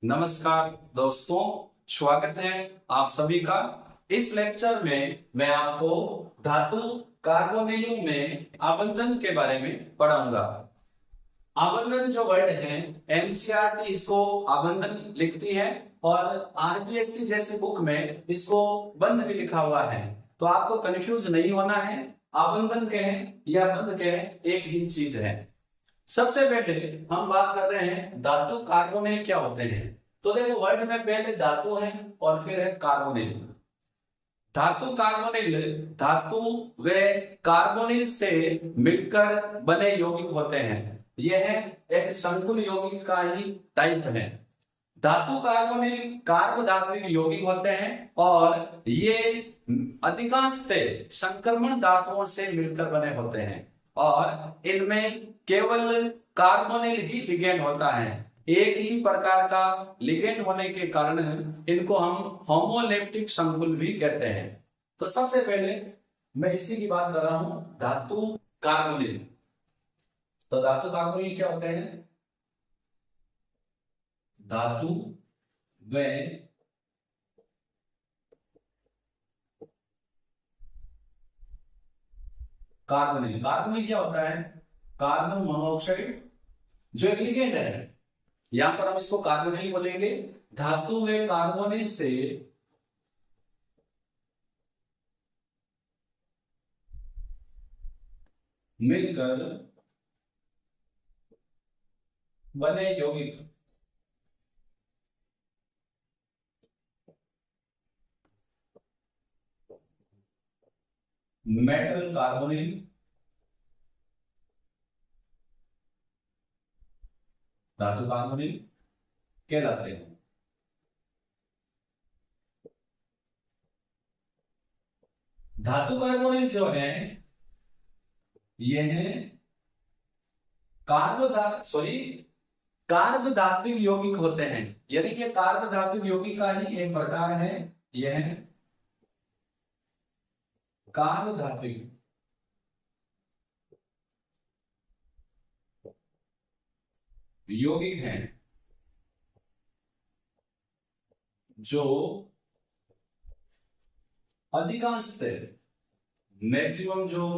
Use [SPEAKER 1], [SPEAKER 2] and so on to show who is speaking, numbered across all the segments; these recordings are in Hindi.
[SPEAKER 1] नमस्कार दोस्तों, स्वागत है आप सभी का। इस लेक्चर में मैं आपको धातु कार्बोनिल में आबंधन के बारे में पढ़ाऊंगा। आबंधन जो वर्ड है, एनसीईआरटी इसको आबंधन लिखती है और आरबीएससी जैसे बुक में इसको बंध भी लिखा हुआ है। तो आपको कंफ्यूज नहीं होना है, आबंधन कहें या बंध कहें एक ही चीज है। सबसे पहले हम बात कर रहे हैं धातु कार्बोनिल क्या होते हैं। तो देखो, वर्ड में पहले धातु है और फिर है कार्बोनिल। धातु कार्बोनिल धातु व कार्बोनिल से मिलकर बने यौगिक होते हैं। यह एक संकुल यौगिक का ही टाइप है। धातु कार्बोनिल कार्बधात्विक यौगिक होते हैं और ये अधिकांशतः संक्रमण धातुओं से मिलकर बने होते हैं और इनमें केवल कार्बोनिल ही लिगेंड होता है। एक ही प्रकार का लिगेंड होने के कारण इनको हम होमोलेप्टिक संकुल भी कहते हैं। तो सबसे पहले मैं इसी की बात कर रहा हूं, धातु कार्बोनिल। तो धातु कार्बोनिल क्या होते हैं? धातु व कार्बोनिल। कार्बोनिल क्या होता है? कार्बन मोनोऑक्साइड जो एक लिगेंड है। यहां पर हम इसको कार्बोनिल बोलेंगे। धातु व कार्बोनिल से मिलकर बने यौगिक मेटल कार्बोनिल धातु कार्बोनिल कहलाते हैं। धातु कार्बोनिल जो है यह कार्बधात्विक यौगिक होते हैं। यदि ये कार्बधात्विक यौगिक का ही एक प्रकार है। यह कार्बधात्विक यौगिक हैं जो अधिकांशतः मैक्सिमम जो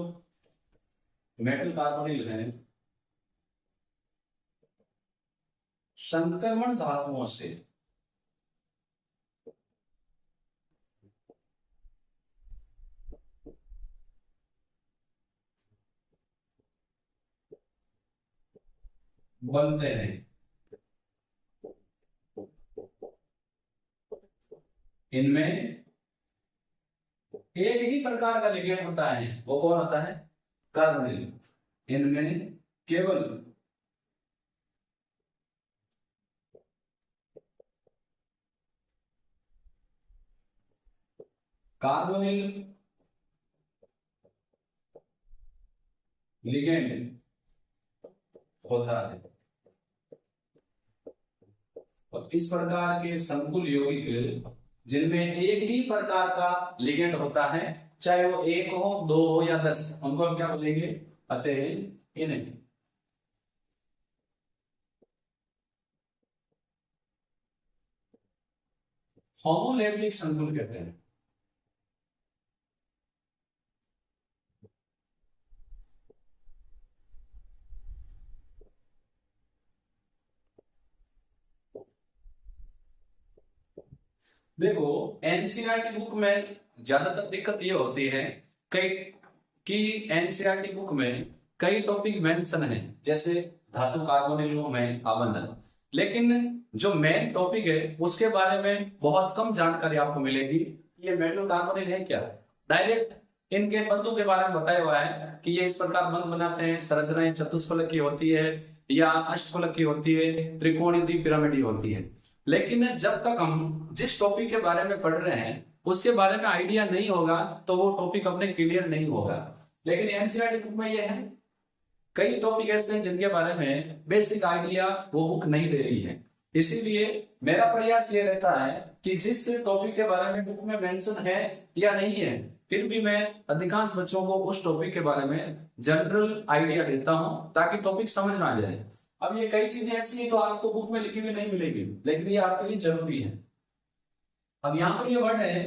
[SPEAKER 1] मेटल कार्बोनिल है संक्रमण धातुओं से बनते हैं। इनमें एक ही प्रकार का लिगेंड होता है, वो कौन होता है? कार्बोनिल। इनमें केवल कार्बोनिल लिगेंड होता है। और इस प्रकार के संकुल यौगिक जिनमें एक ही प्रकार का लिगेंड होता है, चाहे वो एक हो, दो हो या 10, उनको हम क्या बोलेंगे? अतः इन्हें होमोलेप्टिक संकुल कहते हैं। देखो, एनसीईआरटी बुक में ज्यादातर दिक्कत ये होती है कई कि एनसीईआरटी बुक में कई टॉपिक मेंशन है, जैसे धातु कार्बोनिलों में आबंधन, लेकिन जो मेन टॉपिक है उसके बारे में बहुत कम जानकारी आपको मिलेगी। ये मेटल कार्बोनिल है क्या, डायरेक्ट इनके बंधों के बारे में बताया हुआ है कि ये इस प्रकार बंध बनाते हैं। संरचनाएं चतुष्फलक की होती है या अष्टफलक की होती है, त्रिकोणीय, पिरामिडीय होती है। लेकिन जब तक हम जिस टॉपिक के बारे में पढ़ रहे हैं उसके बारे में आइडिया नहीं होगा तो वो टॉपिक अपने क्लियर नहीं होगा। लेकिन एनसीईआरटी बुक में ये है, कई टॉपिक ऐसे हैं जिनके बारे में बेसिक आइडिया वो बुक नहीं दे रही है। इसीलिए मेरा प्रयास ये रहता है कि जिस टॉपिक के बारे में बुक में मेंशन है या नहीं है, फिर भी मैं अधिकांश बच्चों को उस टॉपिक के बारे में जनरल आइडिया देता हूं ताकि टॉपिक समझ में आ जाए। अब ये कई चीजें ऐसी है तो आपको बुक में लिखी हुई नहीं मिलेगी, लेकिन ये आपके लिए जरूरी है। अब यहाँ पर ये वर्ड है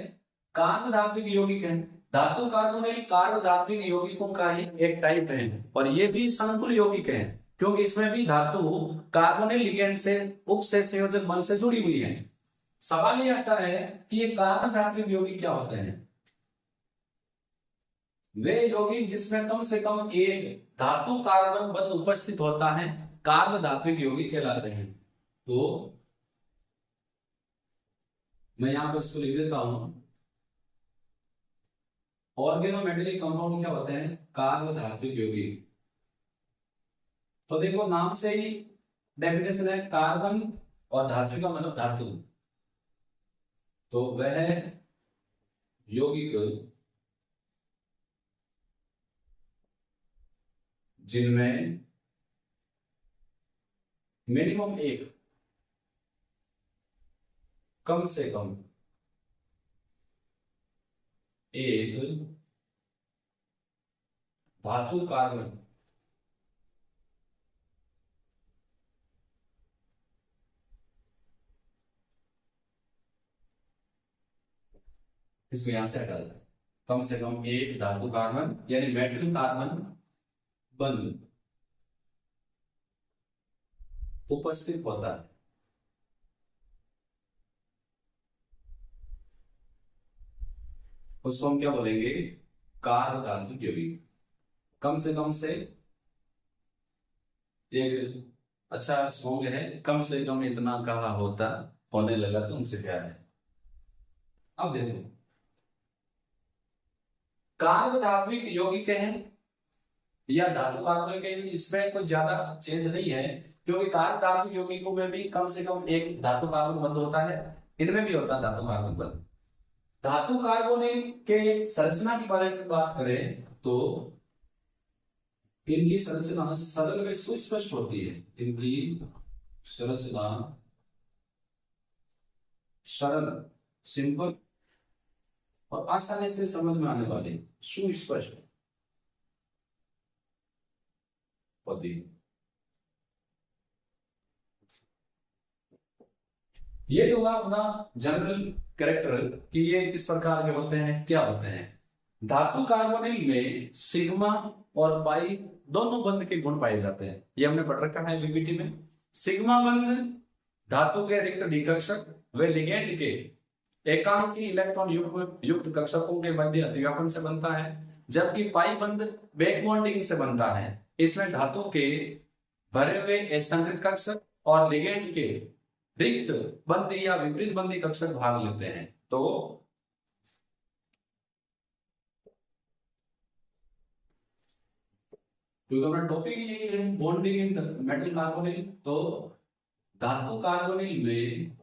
[SPEAKER 1] कार्बधात्विक यौगिक है। धातु कार्बोनिल कार्बधात्विक यौगिकों का ही एक टाइप है, और ये भी संकुल यौगिक है, क्योंकि इसमें भी धातु कार्बोनिल लिगेंड से उपसे संयोजक बल से जुड़ी हुई है। सवाल ये आता है कि ये कार्बधात्विक यौगिक क्या होते हैं? वे यौगिक जिसमें कम से कम एक धातु कार्बन बंध उपस्थित होता है कार्बधात्विक यौगिक कहलाते हैं। तो मैं यहां पर इसको लिख देता हूं, ऑर्गेनोमेटेलिक कंपाउंड क्या होते हैं? कार्बधात्विक यौगिक। तो देखो नाम से ही डेफिनेशन है, कार्बन और धातु का मतलब धातु, तो वह यौगिक जिनमें मिनिमम एक, कम से कम एक धातु कार्बन इसको यहां से हटा देते हैं, कम से कम एक धातु कार्बन यानी मेटल कार्बन बंध उपस्थित होता है। उसको हम क्या बोलेंगे? कार्बधात्विक यौगिक। कम से एक, अच्छा सॉन्ग है, कम से कम इतना कहा होता, होने लगा तुमसे प्यार है। अब देखो कार्बधात्विक यौगिक हैं या धातु कार्बन के, इसमें कोई ज्यादा चेंज नहीं है, क्योंकि कार्बधात्विक यौगिकों में भी कम से कम एक धातु कार्बन बंध होता है, इनमें भी होता है धातु कार्बन बंध। धातु कार्बोनिल के संरचना के बारे में बात करें तो इनकी संरचना सरल व सुस्पष्ट होती है। इनकी संरचना सरल, सिंपल और आसानी से समझ में आने वाली, सुस्पष्ट होती है। ये जो हुआ अपना जनरल कैरेक्टर कि ये किस प्रकार के होते हैं, क्या होते हैं। धातु कार्बोनिल में सिग्मा और पाई दोनों बंध के गुण पाए जाते हैं, ये हमने पढ़ रखा है पीपीटी में। सिग्मा बंध धातु के रिक्त डिकक्षक व लिगेंड के एकांकी इलेक्ट्रॉन युक्त कक्षकों के मध्य अतिव्यापन से बनता है, जबकि पाई बंध बैक बॉन्डिंग से बनता है। इसमें धातु के भरे हुए असंकृत कक्षक और लिगेंड के रिक्त बंदी या विपरीत बंदी कक्षक भाग लेते हैं। तो क्योंकि अपना टॉपिक यही है बॉन्डिंग इन मेटल कार्बोनिल, तो धातु कार्बोनिल में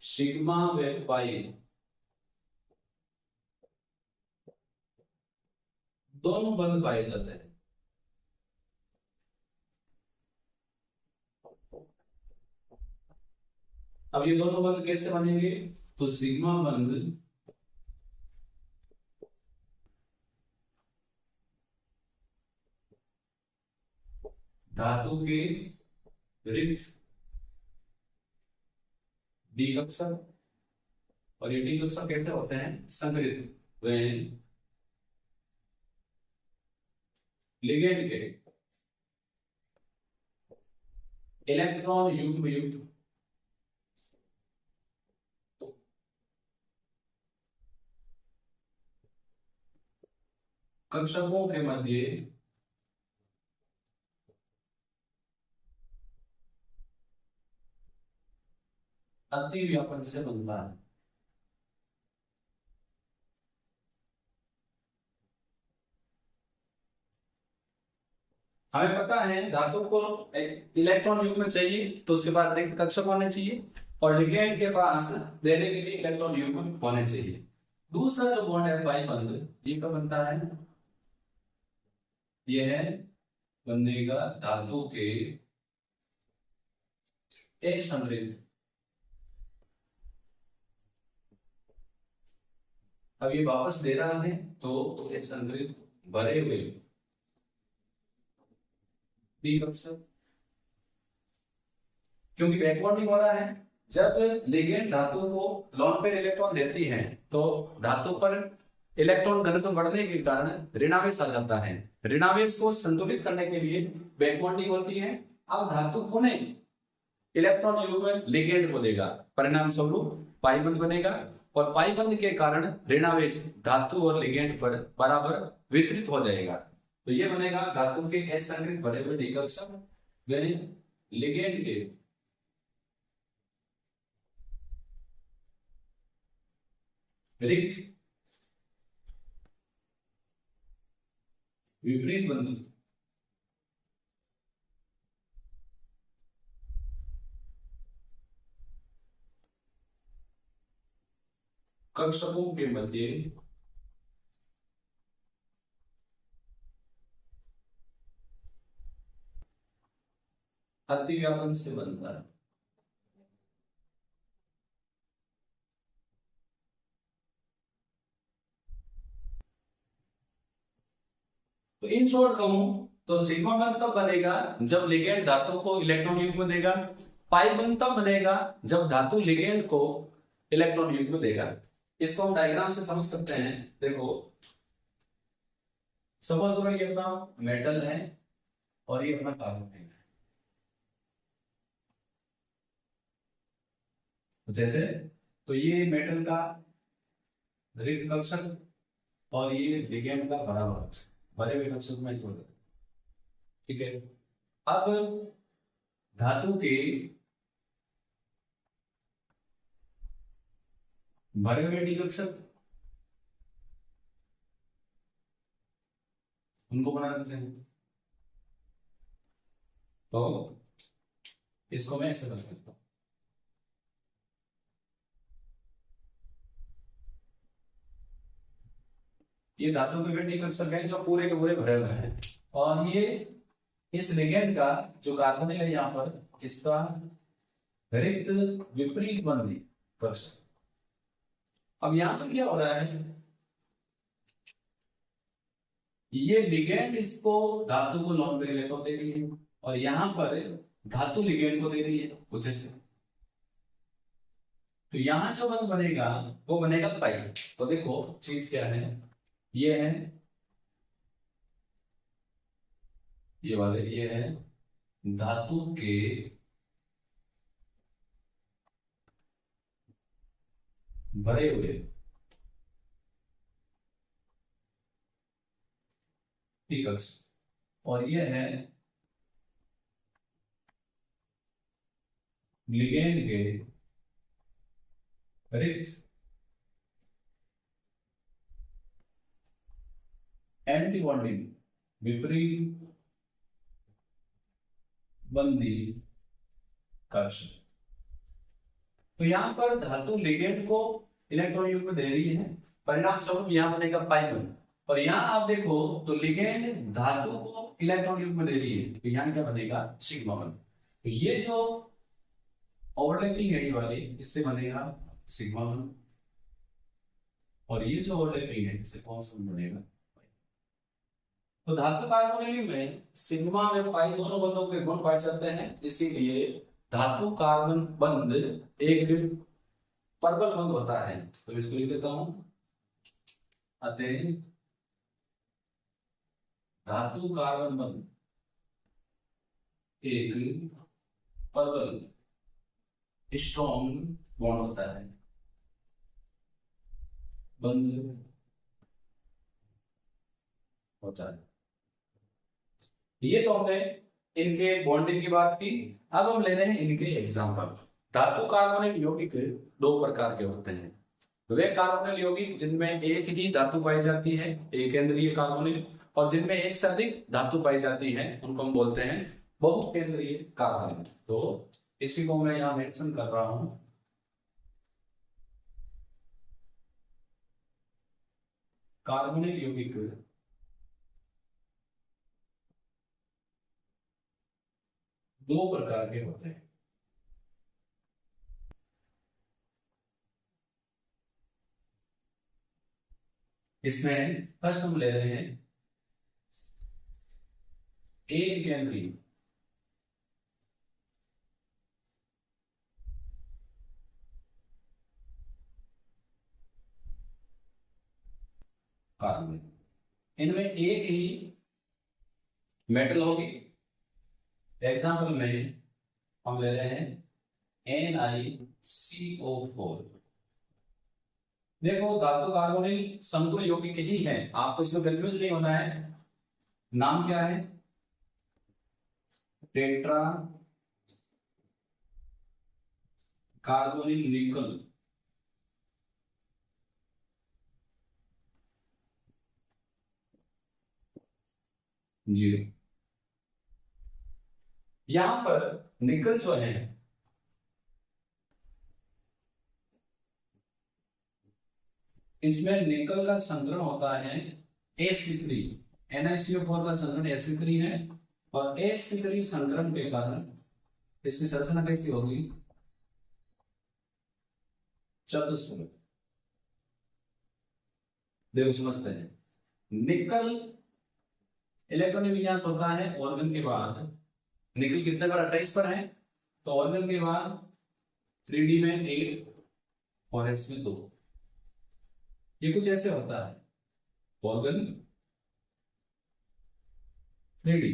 [SPEAKER 1] सिग्मा व पाई दोनों बंध पाए जाते हैं। अब ये दोनों बंध कैसे बनेंगे? तो सिग्मा बंध धातु के रिक्त डिकक्षक, और ये डिकक्षक कैसे होते हैं? संकृत व लिगेंड के इलेक्ट्रॉन युग्म युक्त कक्षकों के मध्य अतिव्यापन से बनता है। हमें पता है धातु को इलेक्ट्रॉन युग्म चाहिए तो उसके पास रिक्त कक्षक होने चाहिए, और लिगेंड के पास देने के लिए इलेक्ट्रॉन युग्म होने चाहिए। दूसरा जो बॉन्ड है पाई बंध, ये कब बनता है? यह बनेगा धातु के एक समृद्ध, अब ये वापस दे रहा है तो एक समृद्ध भरे हुए डी कक्षक, क्योंकि बैकबॉन्डिंग हो रहा है। जब लिगेंड धातु को लोन पेयर इलेक्ट्रॉन देती है तो धातु पर इलेक्ट्रॉन घनत्व बढ़ने के कारण ऋणावेश आ जाता है। ऋणावेश को संतुलित करने के लिए बैकबॉन्डिंग होती है। अब धातु पुनः इलेक्ट्रॉन युग्म लिगेंड को देगा, परिणाम स्वरूप पाई बंध बनेगा और पाई बंध के कारण ऋणावेश धातु और लिगेंड पर बराबर वितरित हो जाएगा। तो ये बनेगा धातु के एस संग्रहित भरे हुए डी कक्षक लिगेंड के रिक्त विपरीत बंध कक्षकों के मध्य अतिव्यापन से बनता है। तो इन शॉर्ट कहूं तो सिग्मा बंध तब बनेगा जब लिगेंड धातु को इलेक्ट्रॉन युग्म देगा, पाई बंध तब बनेगा जब धातु लिगेंड को इलेक्ट्रॉन युग्म देगा। इसको हम डायग्राम से समझ सकते हैं। देखो सपोज करो ये अपना मेटल है और ये अपना कार्बन है। जैसे तो ये मेटल का रिक्त कक्षक और ये लिगेंड का भरा हुआ कक्षक, भरे हुए कक्षक में इसको, ठीक है। अब धातु के भरे हुए डी कक्षक उनको बना देते हैं। तो इसको मैं ऐसे बना देता हूं। ये धातु के डी कक्षक है जो पूरे के पूरे भरे हुए हैं और ये इस लिगेंड का जो कार्बोनिल है यहां पर इसका रिक्त विपरीत बंधी कक्षक। अब यहां पर क्या हो रहा है, ये लिगेंड इसको धातु को लोन पेयर इलेक्ट्रॉन दे रही है और यहां पर धातु लिगेंड को दे रही है कुछ ऐसे। तो यहां जो बंध बनेगा वो बनेगा पाई। तो देखो चीज क्या है, ये है ये वाले, ये है धातु के भरे हुए डी कक्षक और ये है लिगेंड के रिक्त एंटी बॉन्डिंग विपरीत बंधी कक्षक। तो यहां पर धातु लिगेंड को इलेक्ट्रॉन युग्म दे रही है, परिणाम स्वरूप यहां बनेगा पाई बंध। और यहां आप देखो तो लिगेंड धातु को इलेक्ट्रॉन युग्म दे रही है, तो यहां क्या बनेगा सिग्मा बंध। तो ये जो ओवरलैपिंग है ये वाली, इससे बनेगा सिग्मा बंध और ये जो ओवरलैपिंग है इससे कौन सा बनेगा। तो धातु कार्बोनिल में सिग्मा में पाई दोनों बंधों के गुण पाए जाते हैं, इसीलिए धातु कार्बन बंध एक प्रबल बंध होता है। तो इसको लिख देता हूं, अतः धातु कार्बन बंध एक प्रबल स्ट्रॉन्ग बॉन्ड होता है, बंध होता है। ये तो हमने इनके बॉन्डिंग की बात की। अब हम ले रहे हैं इनके एग्जाम्पल। धातु कार्बोनिल यौगिक दो प्रकार के होते हैं। वे कार्बोनिल यौगिक जिनमें एक ही धातु पाई जाती है, एक केंद्रीय कार्बोनिल, और जिनमें एक से अधिक धातु पाई जाती है उनको हम बोलते हैं बहु केंद्रीय कार्बोनिल। तो इसी को मैं यहां मेंशन कर रहा हूं, कार्बोनिल यौगिक दो प्रकार के होते हैं। इसमें फर्स्ट हम ले रहे हैं एक केंद्रीय कार्बन, इनमें एक ही मेटल होगी। एग्जाम्पल में हम ले रहे हैं NiCO4। देखो धातु कार्बोनिल समतुल्य यौगिक ही है, आपको इसमें कंफ्यूज नहीं होना है। नाम क्या है? टेट्रा कार्बोनिल निकल। जीरो। यहां पर निकल जो है इसमें निकल का संकरण होता है sp3। NiCO4 का संकरण sp3 है और sp3 संकरण के कारण इसकी संरचना कैसी होगी? चतुष्फलक। देखो समझते हैं। निकल इलेक्ट्रॉनिक विन्यास होता है ऑर्गन के बाद। निकल कितने पर? 28 पर है, तो ऑर्गन के बाद 3D में 8 और s में 2। ये कुछ ऐसे होता है ऑर्गन 3D।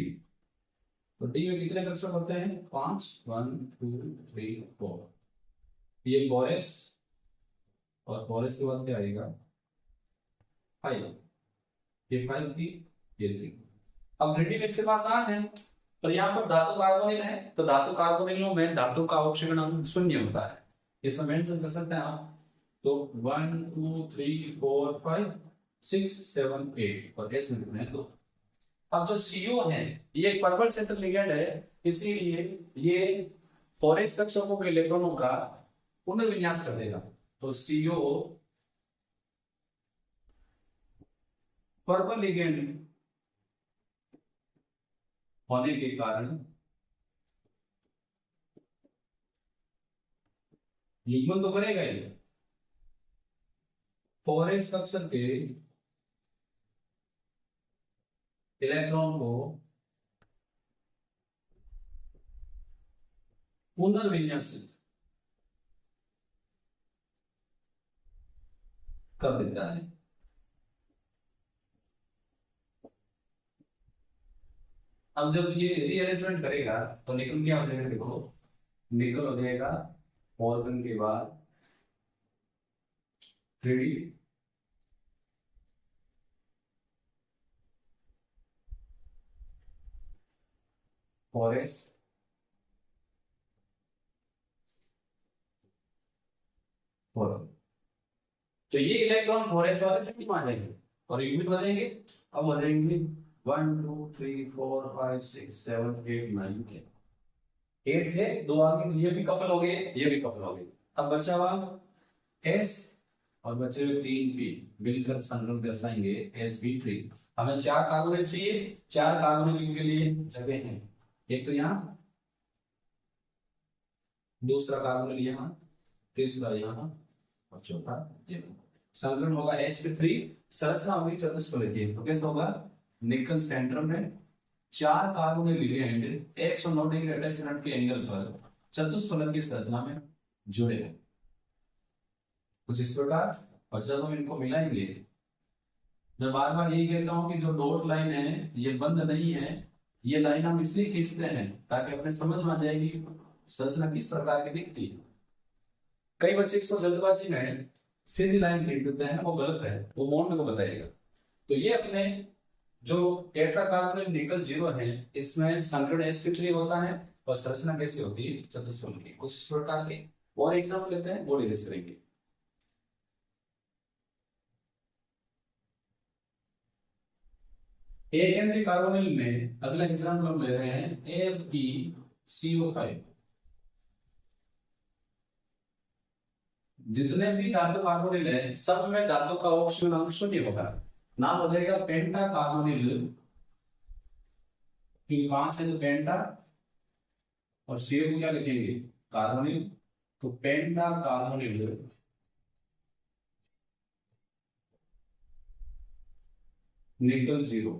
[SPEAKER 1] तो डी में कितने कक्षक होते हैं? 5, 1 2 3 4। ये 4s और 4s के बाद क्या आएगा? 5। ये 5 की, ये 3। अब 3D में इसके पास 8 है, पर यहाँ पर धातु कार्बोनिल है, तो धातु कार्बोनिलों में धातु का ऑक्सीजन अंक 0 होता है। इसमें मेंशन कर सकते हैं आप। तो 1 2 3 4 5 6 7 8 और s में 2। अब जो CO है ये एक पर्पल क्षेत्र लिगेंड है, इसीलिए ये 4s कक्षकों के इलेक्ट्रॉनों का पुनर्विन्यास कर देगा। तो CO पर्पल लिगेंड होने के कारण युग्मन तो करेगा ही। 4s कक्षक के इलेक्ट्रॉन को पुनर्विन्यासित कर देता है। अब जब ये रीअरेंजमेंट करेगा तो निकल क्या हो जाएगा? देखो निकल हो जाएगा ऑर्गन के बाद 3D, 4s, तो ये इलेक्ट्रॉन 4s वाले 3D में आ जाएंगे और युग्मित हो जाएंगे। अब हो जाएंगे 1 2 3 4 5 6 7 8 9 10। 8 थे, 2 आगे, ये भी कपल हो गए, ये भी कपल हो गए। अब बचा हुआ s और बचे हुए 3 p मिलकर संरचना दर्शाएंगे sp3। हमें 4 कार्बोनेट चाहिए, 4 कार्बोनेट के लिए जगह है। एक तो यहाँ, दूसरा कार्बोनेट यहाँ, तीसरा यहाँ और चौथा यहाँ। संकलन होगा sp3। संरचना होगी चतुष्फलकीय। तो कैसा होगा? निकल सेंटर में 4 कार्बोनिल लिगेंड 109 डिग्री अटैचमेंट के एंगल पर चतुष्फलक की संरचना में जुड़े हैं, कुछ इस प्रकार। और जब हम इनको मिलाएंगे, मैं बार बार यही कहता हूं कि जो डॉट लाइन है ये बंद नहीं है। ये लाइन हम इसलिए खींचते हैं ताकि अपने समझ में आ जाएगी संरचना किस प्रकार की दिखती है। कई बच्चे इसको जल्दबाजी में सीधी लाइन खींच देते हैं, वो गलत है, वो मोड को बताएगा। तो ये अपने जो टेट्रा कार्बोनिल निकल 0 है, इसमें संकरण sp3 होता है और संरचना कैसी होती है? चतुष्फलकीय। कुछ इस प्रकार के और एग्जाम्पल लेते हैं, वो डिस्कस करेंगे। ANP कार्बोनिल में अगला एग्जाम्पल हम ले रहे हैं FeCO5। जितने भी धातु कार्बोनिल है सब में धातु का ऑक्सीजन अंक 0 होगा। नाम हो जाएगा पेंटा कार्बोनिल। 5 है तो पेंटा, और CO को क्या लिखेंगे? कार्बोनिल। तो पेंटा कार्बोनिल निकल 0,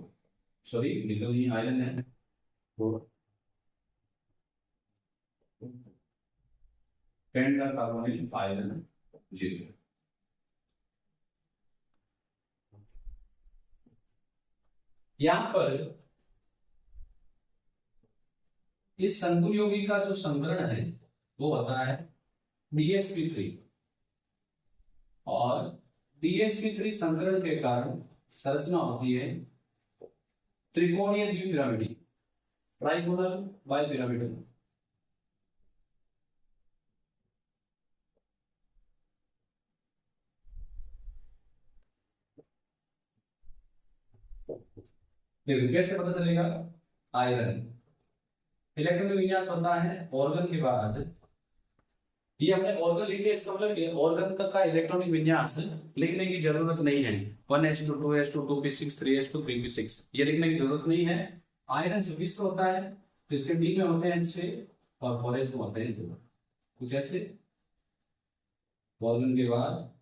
[SPEAKER 1] सॉरी निकल ही आयरन है, तो पेंटा कार्बोनिल आयरन 0। यहां पर इस संकुल यौगिक का जो संकरण है वो होता है DsP3, और DsP3 संकरण के कारण संरचना होती है त्रिकोणीय द्विपिरामिडी, ट्राइगोनल बाइपिरामिडल। देखो कैसे पता चलेगा? आयरन इलेक्ट्रॉनिक विन्यास होता है ऑर्गन के बाद, ये हमने ऑर्गन लिख दिया, इसका मतलब ऑर्गन तक का इलेक्ट्रॉनिक विन्यास लिखने की जरूरत नहीं है। 1s2 2s2 2p6 3s2 3p6 ये लिखने की जरूरत नहीं है। आयरन से विष्ट होता है, इसके डी में होते हैं 6 और बोरेस में होते हैं 2। कुछ ऐसे ऑर्गन के बाद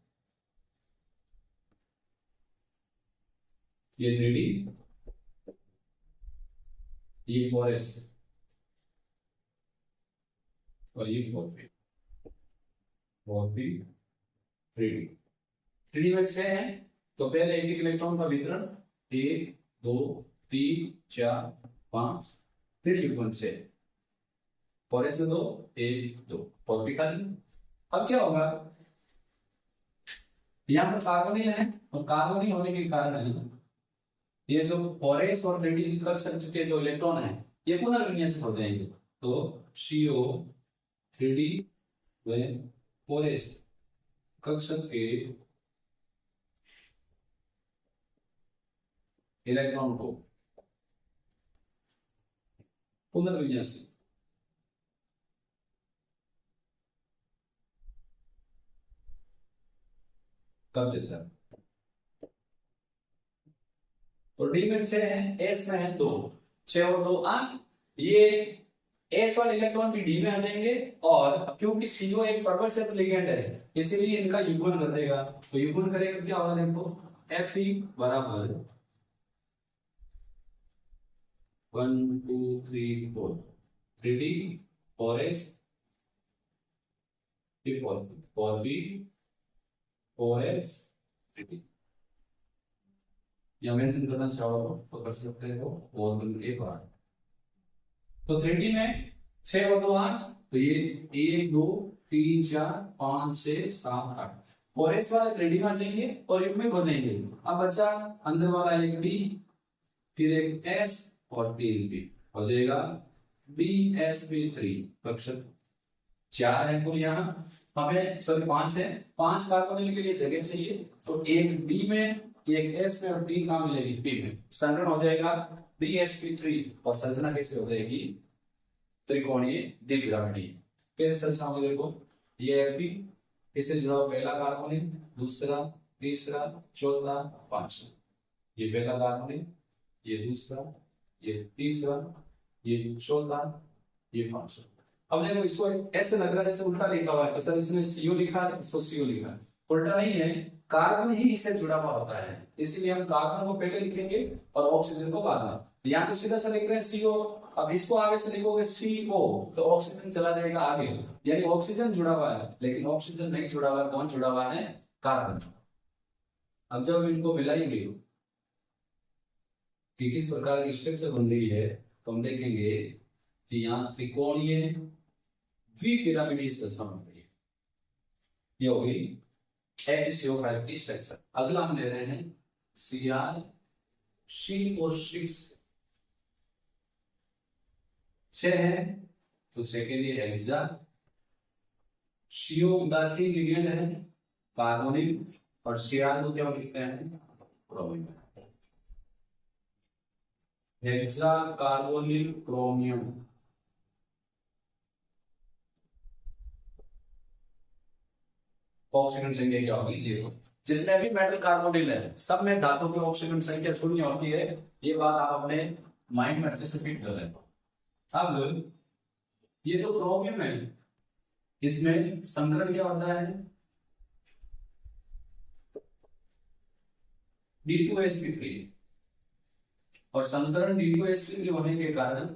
[SPEAKER 1] ये 3d, ये बोरेस और ये 4p 3d। 3d में 6 है, तो पहले एक एक इलेक्ट्रॉन का वितरण 1 2 3 4 5, फिर युग्मन 6, बोरेस में 2 1 2 4p खाली। अब क्या होगा? यहाँ पर कार्बोनिल है, और कार्बोनिल होने के कारण ये जो बोरेस और 3d कक्ष के जो इलेक्ट्रॉन है ये पुनर्विन्यासित हो जाएंगे। तो CO 3d व बोरेस कक्ष के इलेक्ट्रॉन को पुनर्विन्यासित कर देता है। तो डी में 6 है, एस में है 2, 6 और 2 8, ये एस वाले इलेक्ट्रॉन भी डी में आ जाएंगे, और क्योंकि CO एक पर्पल सेट लिगेंड है इसीलिए इनका युग्मन कर देगा। तो युग्मन करेगा क्या होगा? देखो Fe बराबर 1 2 3 4 3d 4s 4b 4s 3d। या मेंशन करना चाहो तो कर सकते हो ऑर्गन के बाद। तो 3D में 6 और 2 8, तो ये 1 2 3 4 5 6 7 8 बोरेस वाले 3D में आ जाएंगे और युग्मित हो जाएंगे। अब बच्चा अंदर वाला एक D, फिर एक S और 3 B हो जाएगा DsP3 कक्षक 4 है कुल। यहाँ हमें सॉरी 5 है, 5 कार्बोनिल के लिए जगह चाहिए, तो एक D में एक S में और 3 कहाँ मिलेगी? P में। संकरण हो जाएगा DsP3 और संरचना कैसे हो जाएगी? त्रिकोणीय द्विपिरामिडीय। कैसे संरचना होगी? देखो ये Fe, इससे जुड़ा पहला कार्बोनिल, दूसरा तीसरा चौथा पांचवा, ये पहला कार्बोनिल, ये दूसरा, ये तीसरा, ये चौथा, ये पांचवा। अब देखो इसको ऐसे लग रहा है जैसे उल्टा लिखा हुआ है, तो सर इसने CO लिखा है, इसको CO लिखा है। उल्टा नहीं है, कार्बन ही इससे जुड़ा हुआ होता है, इसलिए हम कार्बन को पहले लिखेंगे और ऑक्सीजन को बाद में। यहाँ तो सीधा सा लिख रहे हैं CO, अब इसको आगे से लिखोगे CO, तो ऑक्सीजन चला जाएगा आगे, यानी ऑक्सीजन जुड़ा हुआ है, लेकिन ऑक्सीजन नहीं जुड़ा हुआ है। कौन जुड़ा हुआ है? कार्बन। अब जब इनको मिलाएंगे कि किस प्रकार की स्ट्रक्चर बन रही है, तो हम देखेंगे कि यहाँ त्रिकोणीय द्विपिरामिडीय संरचना बन रही है। ये होगी FeCO5 की स्ट्रक्चर। अगला हम ले रहे हैं CrCO6, 6 है, तो 6 के लिए हेक्सा। CO उदासीन लिगेंड है कार्बोनिल, और Cr को क्या लिखते हैं? Chromium. Hexa carbonyl chromium. Oxygen संख्या क्या होगी? 0। जितने भी मेटल कार्बोनिल है सब में धातु की ऑक्सीजन संख्या शून्य होती है, ये बात आप अपने माइंड में अच्छे से फिट कर लें। अब ये जो क्रोमियम है इसमें संकरण क्या होता है? D2sp3, और संकरण D2sp3 होने के कारण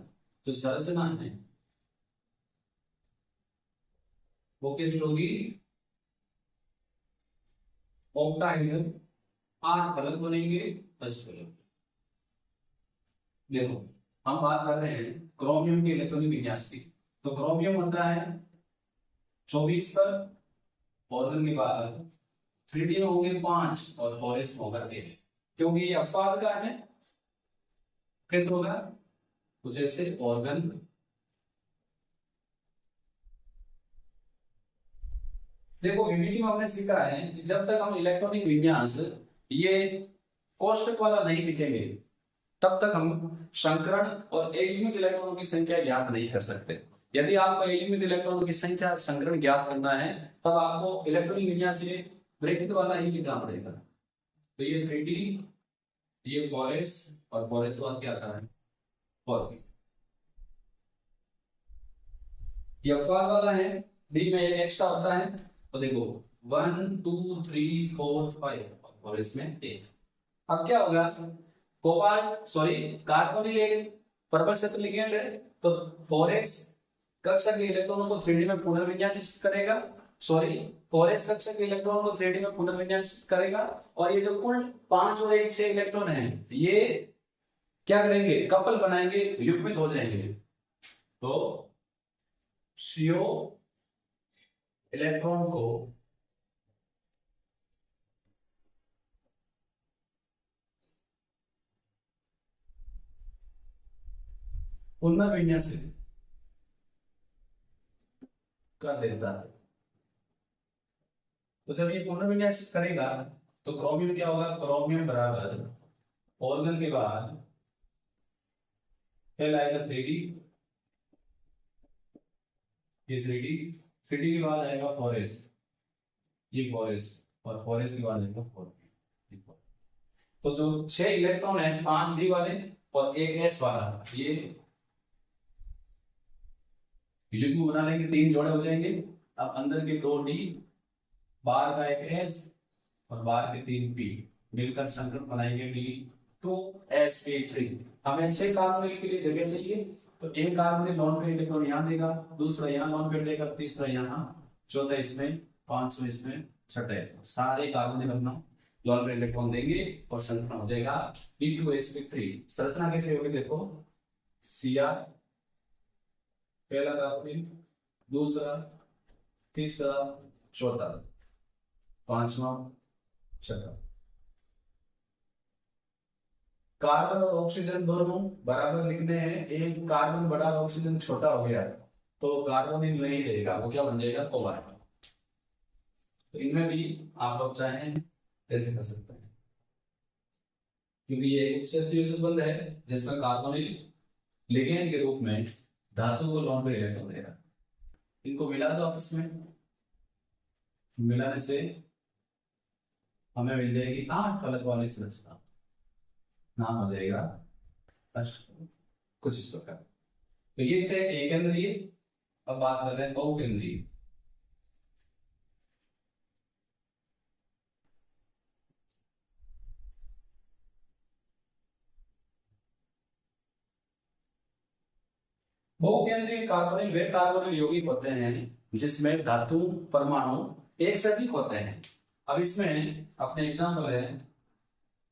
[SPEAKER 1] जो संरचना है वो कैसी होगी? ऑक्टाहेड्रल, 8 फलक बनेंगे, 10 फलक। देखो, हम बात कर रहे हैं क्रोमियम के इलेक्ट्रॉनिक विन्यास की। तो क्रोमियम होता है 24 पर, ऑर्गन के बाद 3D में होंगे 5 और 4s में होगा 13, क्योंकि ये अपवाद का है। कैसे होगा? तो जैसे ऑर्गन, देखो यूनिटी में हमने सीखा है कि जब तक हम इलेक्ट्रॉनिक विन्यास ये कोष्टक वाला नहीं लिखेंगे तब तक हम संकरण और एलिमेंट इलेक्ट्रॉनों की संख्या ज्ञात नहीं कर सकते। यदि आपको एलिमेंट इलेक्ट्रॉनों की संख्या संकरण ज्ञात करना है तब आपको इलेक्ट्रॉनिक विन्यास ये ब्रैकेट वाला ही लिखना पड़ेगा। तो ये 3D, ये 4s और 4s के बाद क्या आता है 4p। ये अपवाद वाला है, डी में एक एक्स्ट्रा होता है। तो देखो 1 2 3 4 5 और इसमें 1। अब क्या होगा, कोबाल्ट सॉरी कार्बोनिल एक प्रबल क्षेत्र लिगेंड है, तो 4s कक्षा के इलेक्ट्रॉनों को 3D में पुनर्विन्यासित करेगा, सॉरी 4s कक्षा के इलेक्ट्रॉन को 3D में पुनर्विन्यासित करेगा, और ये जो कुल 5 और 1 6 इलेक्ट्रॉन हैं ये क्या करेंगे, कपल बनाएंगे, युग्मित हो जाएंगे। तो CO इलेक्ट्रॉन को पुनर्विन्यासित कर देता है। तो जब ये पुनर्विन्यासित करेगा तो क्रोमियम क्या होगा, क्रोमियम बराबर ऑर्गन के बाद पहला आएगा 3D, ये 3D, 3D के बाद आएगा 4s, ये 4s, और 4s के बाद आएगा 4p। तो जो 6 इलेक्ट्रॉन है 5 D वाले और 1 s वाला, ये युग्म बना लेंगे, 3 जोड़े हो जाएंगे। अब अंदर के 2 D, बाहर का 1 s और बाहर के 3 p मिलकर संकरण बनाएंगे D2sp3। हमें 6 कार्बोनिल के लिए जगह चाहिए, तो एक कार्बोनिल नॉन पेयर इलेक्ट्रॉन यहाँ देगा, दूसरा यहाँ नॉन पेयर देगा, तीसरा यहाँ, चौथा इसमें, पांचवा इसमें, छठा इसमें, सारे कार्बोनिल अपना नॉन पेयर इलेक्ट्रॉन देंगे और संकरण हो जाएगा D2sp3। संरचना कैसे होगी देखो, Cr पहला कार्बोनिल, दूसरा, तीसरा, चौथा, पांचवा, छठा। कार्बन और ऑक्सीजन दोनों बराबर लिखने हैं, एक कार्बन बड़ा और ऑक्सीजन छोटा हो गया तो कार्बोनिल नहीं रहेगा, वो क्या बन जाएगा, कोबाल्ट। तो इनमें भी आप लोग चाहें ऐसे कर सकते हैं, क्योंकि ये एक बंद है जिसमें कार्बोनिल लिगेंड के रूप में धातु को लॉन्ग पे इलेक्ट्रॉन देगा। इनको मिला दो आपस में, मिलाने से हमें मिल जाएगी 8 अलग वाली संरचना, नाम हो जाएगा कुछ इस प्रकार। तो ये थे एक केंद्रीय, अब बात कर रहे हैं बहुकेंद्रीय। बहुकेंद्रीय कार्बोनिल वे कार्बोनिल यौगिक होते हैं जिसमें धातु परमाणु एक से अधिक होते हैं। अब इसमें अपने एग्जाम्पल है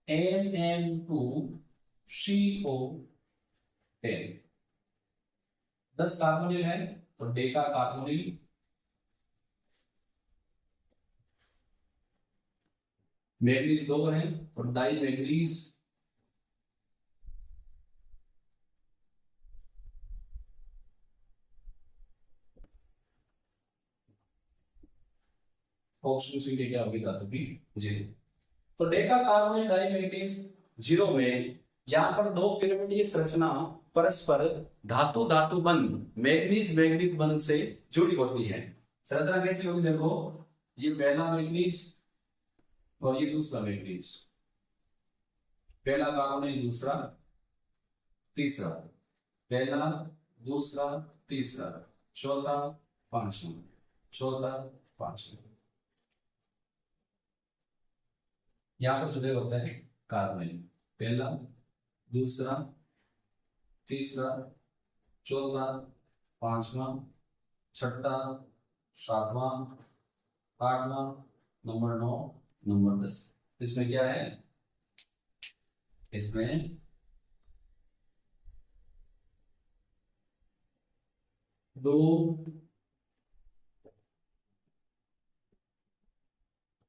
[SPEAKER 1] NN2CO10, 10 कार्बोनिल है तो डेका कार्बोनिल, मैग्नीज 2 है तो डाई मैग्नीज, ऑक्सीजन संख्या क्या होगी धातु की 0। तो डेका कार्बोनिल डाई मैग्नीज 0 में यहाँ पर 2 किलोमीटर संरचना परस्पर धातु धातु बंध मैग्नीज मैग्नीज बंध से जुड़ी होती है। संरचना कैसी होगी देखो, ये पहला मैग्नीज और ये दूसरा मैग्नीज, पहला कार्बोनिल दूसरा तीसरा, पहला दूसरा तीसरा, चौथा पांचवा, चौथा पांचवा, यहाँ पर जुड़े होते हैं कार्बोनिल, पहला दूसरा तीसरा चौथा पांचवा छठा सातवां आठवां नंबर 9 नंबर 10। इसमें क्या है, इसमें दो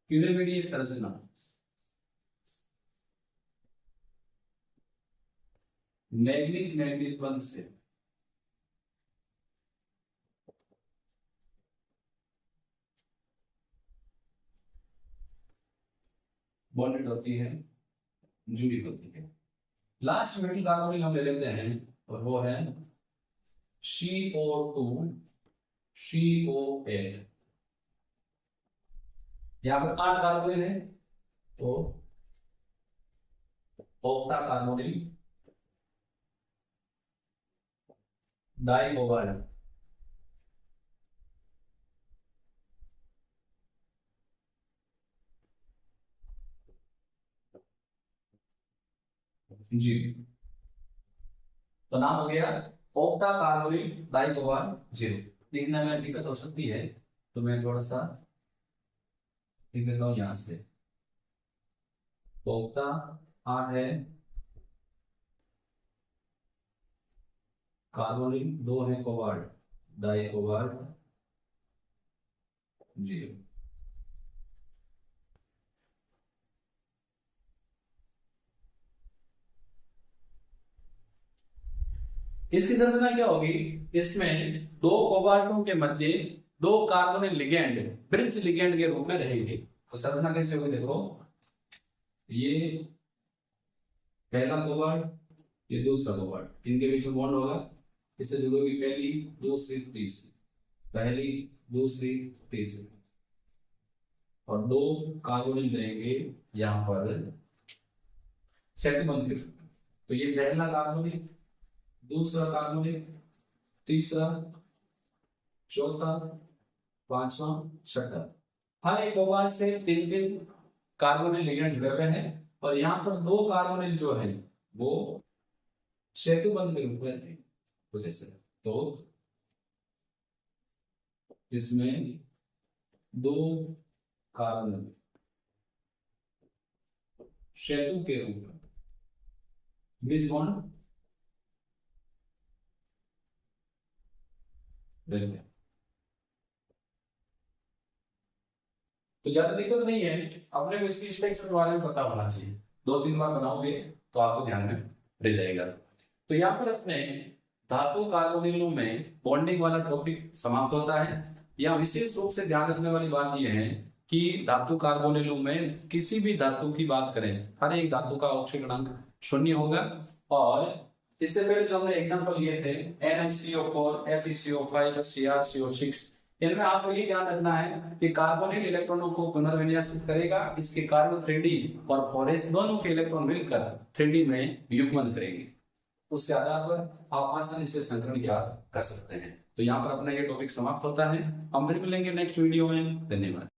[SPEAKER 1] किधर बनी है संरचना, मैग्नीज मैग्नीज बंध से बॉन्डेड होती है, जुड़ी होती है। लास्ट मेटल कार्बोनिल हम ले लेते हैं और वो है CO2 COL। यहां पर 8 कार्बोनिल है तो ऑक्टा कार्बोनिल डाइकोबाल्ट। जी, तो नाम हो गया ऑक्टा कार्बोनिल डाइकोबाल्ट 0। लिखने में दिक्कत हो सकती है तो मैं थोड़ा सा लिख देता हूं यहां से। ऑक्टा 8 है, कार्बोनिल 2 है, कोबाल्ट डाइकोबाल्ट 0। इसकी संरचना क्या होगी, इसमें दो कोबाल्टों के मध्य दो कार्बोनिल लिगेंड ब्रिज लिगेंड के रूप में रहेंगे। तो संरचना कैसे होगी, देखो ये पहला कोबाल्ट, ये दूसरा कोबाल्ट, इनके बीच में बॉन्ड होगा, इससे जुड़ेगी पहली दूसरी तीसरी, पहली दूसरी तीसरी, और दो कार्बोनिल रहेंगे यहां पर सेट बनकर। तो ये पहला कार्बोनिल, दूसरा कार्बोनिल, तीसरा, चौथा, पांचवा, छठा। हर एक कोबाल्ट से 3-3 कार्बोनिल लिगेंड जुड़े हुए हैं और यहाँ पर दो कार्बोनिल जो है वो सेतुबंध के रूप में है कुछ ऐसे। तो इसमें दो कार्बोनिल सेतु के रूप में ब्रिज बॉन्ड देखते हैं। तो ज्यादा दिक्कत नहीं है, अपने को इसकी स्ट्रक्चर के बारे में पता होना चाहिए। 2-3 बार बनाओगे तो आपको ध्यान में रह जाएगा। तो यहाँ पर अपने धातु कार्बोनिलों में बॉन्डिंग वाला टॉपिक समाप्त होता है। यहाँ विशेष रूप से ध्यान रखने वाली बात यह है कि धातु कार्बोनिलों में किसी भी धातु की बात करें, हर एक धातु का ऑक्सीजन गुणांक 0 होगा। और इससे पहले जो हमने एग्जांपल लिए थे NaCO4, FeCO5, CrCO6, इनमें आपको ये ध्यान रखना है कि कार्बोनिल इलेक्ट्रॉनों को पुनर्विन्यासित करेगा, इसके कार्बन 3D और 4s दोनों के इलेक्ट्रॉन मिलकर 3D में युग्मन करेंगे। उसके आधार पर आप आसानी से संक्रमण ज्ञात कर सकते हैं। तो यहाँ पर अपना ये टॉपिक समाप्त होता है। हम फिर मिलेंगे नेक्स्ट वीडियो में। धन्यवाद।